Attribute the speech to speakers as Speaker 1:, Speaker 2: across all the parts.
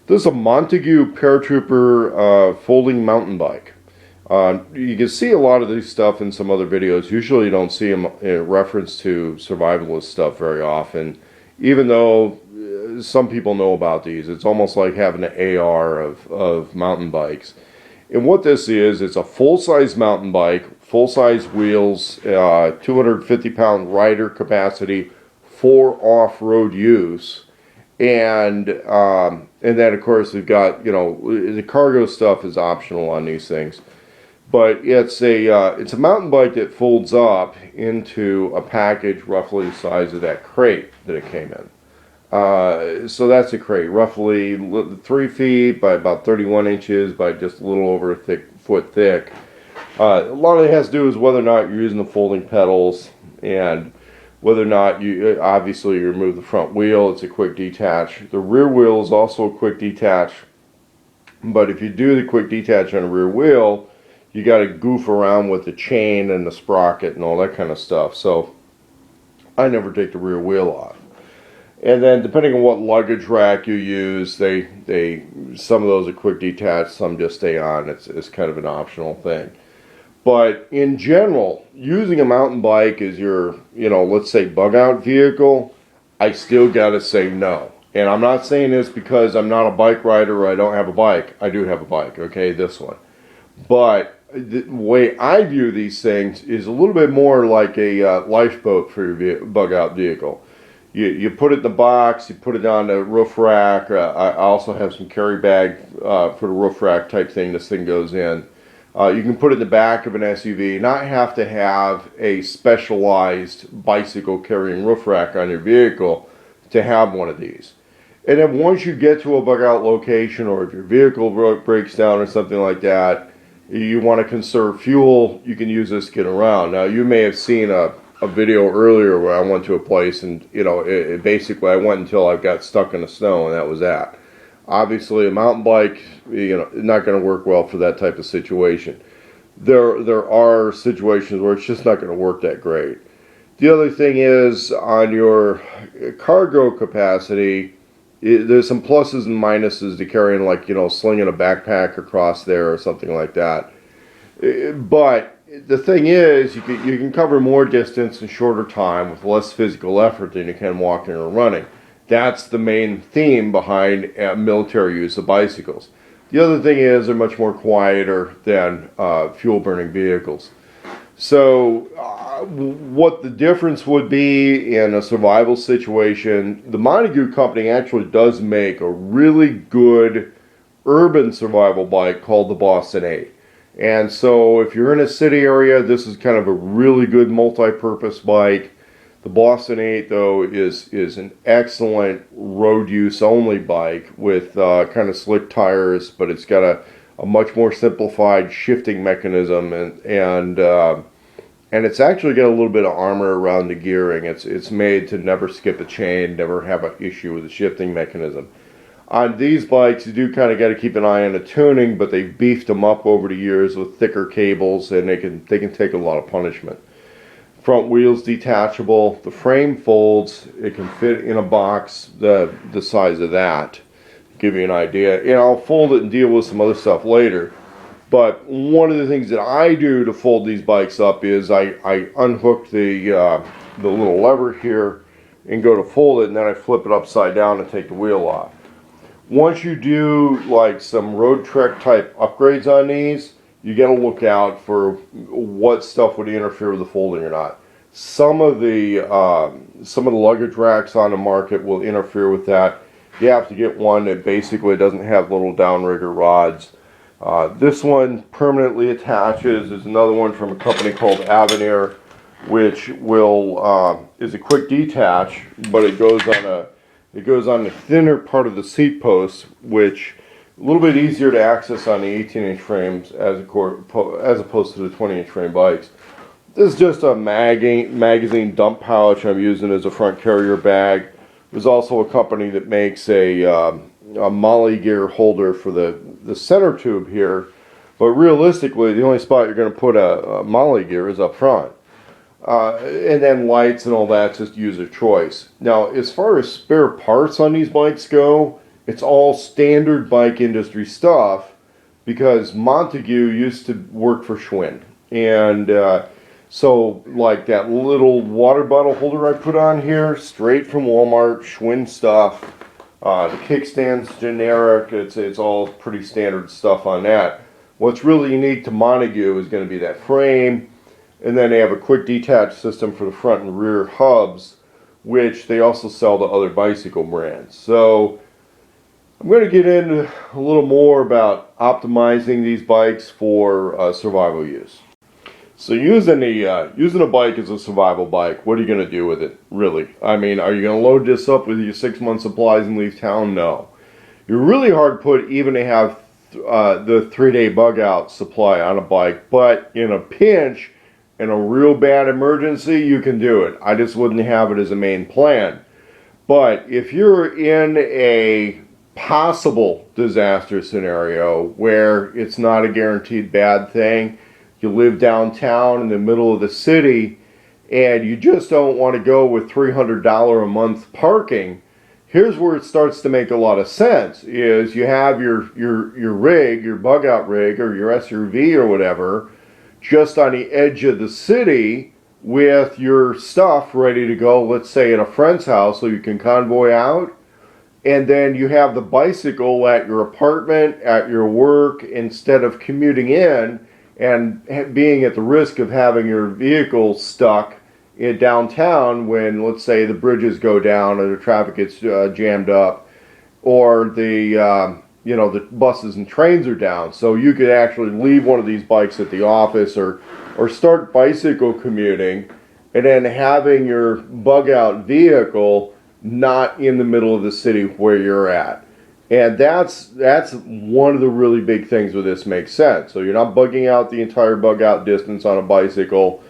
Speaker 1: This is a Montague Paratrooper folding mountain bike. You can see a lot of this stuff in some other videos. Usually you don't see them in reference to survivalist stuff very often, even though some people know about these. It's almost like having an AR of mountain bikes. And what this is, it's a full-size mountain bike, full-size wheels, 250-pound rider capacity for off-road use. And then of course we've got, the cargo stuff is optional on these things, but it's a mountain bike that folds up into a package roughly the size of that crate that it came in. So that's a crate, roughly 3 feet by about 31 inches by just a little over a foot thick. A lot of it has to do with whether or not you're using the folding pedals, and whether or not you remove the front wheel. It's a quick detach. The rear wheel is also a quick detach, but if you do the quick detach on the rear wheel, you got to goof around with the chain and the sprocket and all that kind of stuff. So I never take the rear wheel off. And then depending on what luggage rack you use, some of those are quick detach, some just stay on. It's kind of an optional thing. But in general, using a mountain bike as your, let's say bug out vehicle, I still got to say no. And I'm not saying this because I'm not a bike rider or I don't have a bike. I do have a bike, okay, this one. But the way I view these things is a little bit more like a lifeboat for your bug out vehicle. You put it in the box, you put it on the roof rack. I also have some carry bag for the roof rack type thing this thing goes in. You can put it in the back of an SUV, not have to have a specialized bicycle carrying roof rack on your vehicle to have one of these. And then once you get to a bug out location, or if your vehicle breaks down or something like that, you want to conserve fuel, you can use this to get around. Now you may have seen a video earlier where I went to a place and basically I went until I got stuck in the snow, and that was that. Obviously, a mountain bike, not going to work well for that type of situation. There are situations where it's just not going to work that great. The other thing is, on your cargo capacity, there's some pluses and minuses to carrying, like, slinging a backpack across there or something like that. But the thing is, you can cover more distance in shorter time with less physical effort than you can walking or running. That's the main theme behind military use of bicycles. The other thing is they're much more quieter than fuel-burning vehicles. So what the difference would be in a survival situation, the Montague company actually does make a really good urban survival bike called the Boston 8. And so if you're in a city area, this is kind of a really good multi-purpose bike. The Boston 8, though, is an excellent road use only bike with kind of slick tires, but it's got a much more simplified shifting mechanism, and it's actually got a little bit of armor around the gearing. It's made to never skip a chain, never have an issue with the shifting mechanism. On these bikes, you do kind of got to keep an eye on the tuning, but they've beefed them up over the years with thicker cables, and they can take a lot of punishment. Front wheels detachable. The frame folds. It can fit in a box the size of that. Give you an idea. And I'll fold it and deal with some other stuff later. But one of the things that I do to fold these bikes up is I unhook the little lever here and go to fold it, and then I flip it upside down and take the wheel off. Once you do like some road trek type upgrades on these, you got to look out for what stuff would interfere with the folding or not. Some of the luggage racks on the market will interfere with that. You have to get one that basically doesn't have little downrigger rods. This one permanently attaches. There's another one from a company called Avenir, which is a quick detach, but it goes on the thinner part of the seat post, which a little bit easier to access on the 18-inch frames as opposed to the 20-inch frame bikes. This is just a magazine dump pouch I'm using as a front carrier bag. There's also a company that makes a molly gear holder for the center tube here, but realistically, the only spot you're going to put a molly gear is up front. And then lights and all that, just user choice. Now, as far as spare parts on these bikes go, It's all standard bike industry stuff because Montague used to work for Schwinn. And so like that little water bottle holder I put on here, straight from Walmart, Schwinn stuff. The kickstand's generic. It's all pretty standard stuff on that. What's really unique to Montague is going to be that frame. And then they have a quick detach system for the front and rear hubs, which they also sell to other bicycle brands. So I'm going to get into a little more about optimizing these bikes for survival use. So using a bike as a survival bike, what are you going to do with it, really? I mean, are you going to load this up with your 6-month supplies and leave town? No. You're really hard put even to have the 3-day bug out supply on a bike, but in a pinch, in a real bad emergency, you can do it. I just wouldn't have it as a main plan. But if you're in a possible disaster scenario where it's not a guaranteed bad thing, you live downtown in the middle of the city, and you just don't want to go with $300 a month parking, here's where it starts to make a lot of sense. Is you have your rig, your bug out rig, or your SUV or whatever, just on the edge of the city with your stuff ready to go, let's say at a friend's house so you can convoy out. And then you have the bicycle at your apartment, at your work, instead of commuting in and being at the risk of having your vehicle stuck in downtown when, let's say, the bridges go down or the traffic gets jammed up, or the the buses and trains are down. So you could actually leave one of these bikes at the office or start bicycle commuting, and then having your bug out vehicle not in the middle of the city where you're at. And that's one of the really big things where this makes sense. So you're not bugging out the entire bug out distance on a bicycle.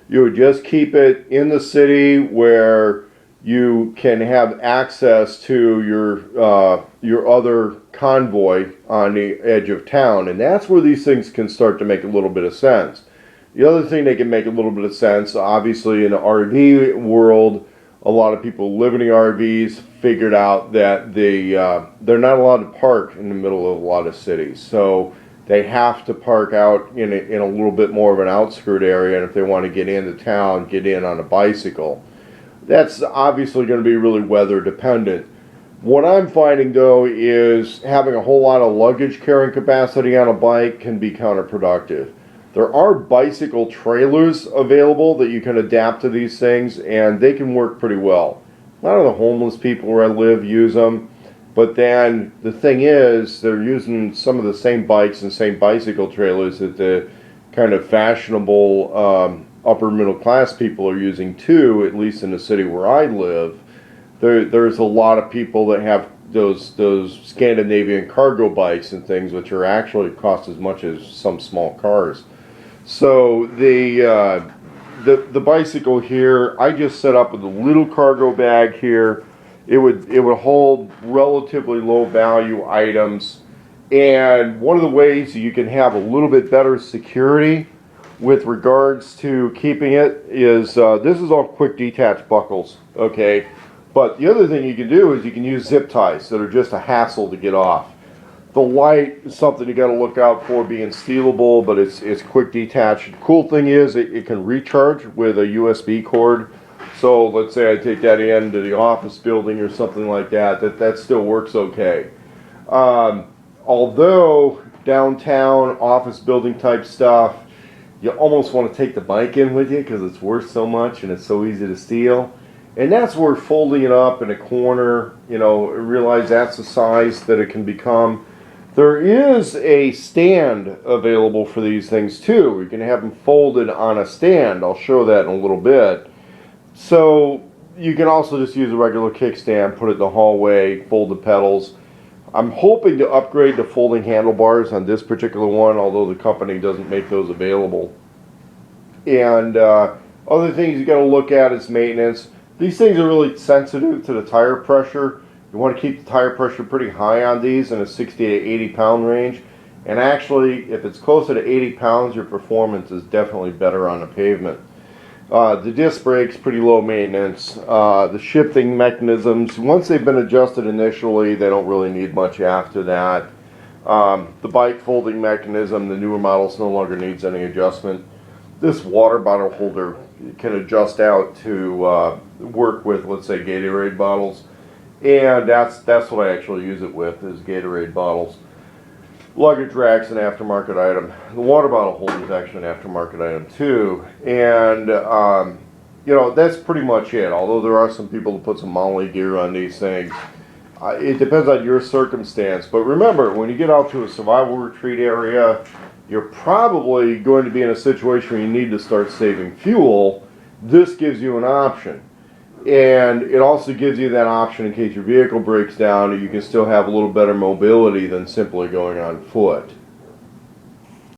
Speaker 1: You would just keep it in the city where you can have access to your other convoy on the edge of town. And that's where these things can start to make a little bit of sense. The other thing they can make a little bit of sense, obviously in the RV world, a lot of people living in RVs figured out that they're not allowed to park in the middle of a lot of cities. So they have to park out in a little bit more of an outskirt area, and if they want to get into town, get in on a bicycle. That's obviously going to be really weather dependent. What I'm finding though is having a whole lot of luggage carrying capacity on a bike can be counterproductive. There are bicycle trailers available that you can adapt to these things, and they can work pretty well. A lot of the homeless people where I live use them, but then the thing is, they're using some of the same bikes and same bicycle trailers that the kind of fashionable upper middle class people are using too, at least in the city where I live. There's a lot of people that have those Scandinavian cargo bikes and things, which are actually cost as much as some small cars. So the bicycle here, I just set up with a little cargo bag here. It would hold relatively low value items, and one of the ways you can have a little bit better security with regards to keeping it is this is all quick detach buckles, okay? But the other thing you can do is you can use zip ties that are just a hassle to get off. The light is something you got to look out for being stealable, but it's quick detach. The cool thing is it can recharge with a USB cord. So let's say I take that into the office building or something like that still works okay. Although downtown office building type stuff, you almost want to take the bike in with you because it's worth so much and it's so easy to steal. And that's where folding it up in a corner, realize that's the size that it can become. There is a stand available for these things too. You can have them folded on a stand. I'll show that in a little bit. So you can also just use a regular kickstand, put it in the hallway, fold the pedals. I'm hoping to upgrade the folding handlebars on this particular one, although the company doesn't make those available. And other things you got to look at is maintenance. These things are really sensitive to the tire pressure. You want to keep the tire pressure pretty high on these in a 60 to 80 pound range. And actually, if it's closer to 80 pounds, your performance is definitely better on the pavement. The disc brakes, pretty low maintenance. The shifting mechanisms, once they've been adjusted initially, they don't really need much after that. The bike folding mechanism, the newer models no longer needs any adjustment. This water bottle holder can adjust out to work with, let's say, Gatorade bottles. And that's what I actually use it with, is Gatorade bottles. Luggage rack's an aftermarket item. The water bottle holder is actually an aftermarket item too. And, you know, that's pretty much it. Although there are some people who put some Molly gear on these things. It depends on your circumstance. But remember, when you get out to a survival retreat area, you're probably going to be in a situation where you need to start saving fuel. This gives you an option. And it also gives you that option in case your vehicle breaks down, you can still have a little better mobility than simply going on foot.